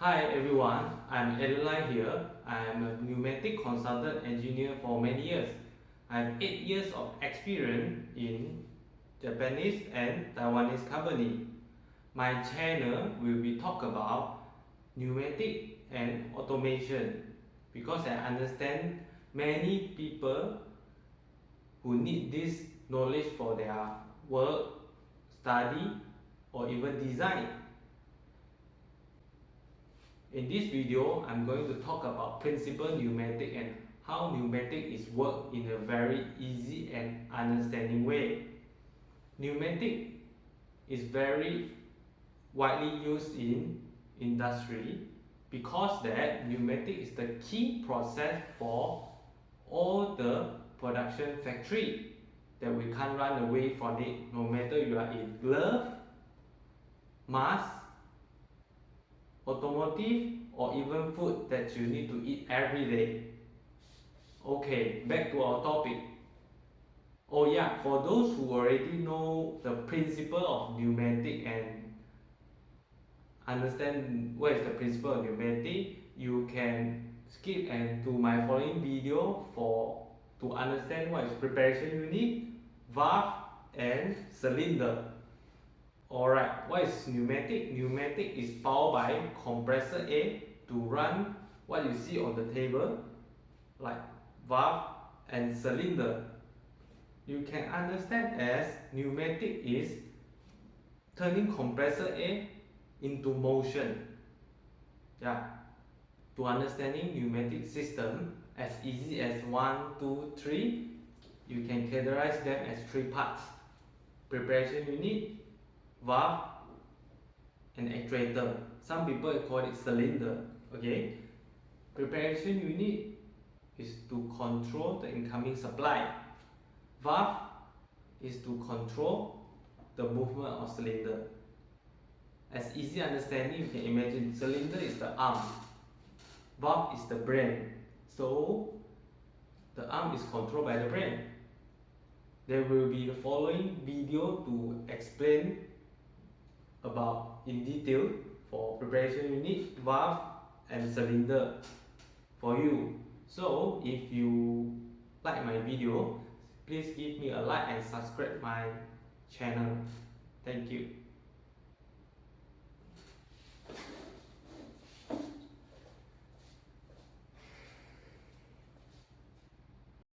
Hi everyone, I'm Eli here. I'm a pneumatic consultant engineer for many years. I have 8 years of experience in Japanese and Taiwanese company. My channel will be talk about pneumatic and automation because I understand many people who need this knowledge for their work, study or even design. In this video, I'm going to talk about Principle Pneumatic and how pneumatic is worked in a very easy and understanding way. Pneumatic is very widely used in industry because that pneumatic is the key process for all the production factory that we can't run away from it no matter you are in glove, mask, automotive or even food that you need to eat every day. Okay, back to our topic. Oh yeah, for those who already know the principle of pneumatic and understand what is the principle of pneumatic, you can skip and to my following video for to understand what is preparation unit, valve and cylinder. Alright, what is pneumatic? Pneumatic is powered by compressor A to run what you see on the table like valve and cylinder. You can understand as pneumatic is turning compressor A into motion. Yeah. To understanding pneumatic system as easy as 1, 2, 3, you can categorize them as 3 parts. Preparation unit, valve and actuator. Some people call it cylinder. Okay. Preparation unit is to control the incoming supply. Valve is to control the movement of cylinder. As easy understanding, you can imagine cylinder is the arm, valve is the brain. So the arm is controlled by the brain. There will be the following video to explain about in detail for preparation unit, valve and cylinder for you. So if you like my video, please give me a like and subscribe my channel. Thank you.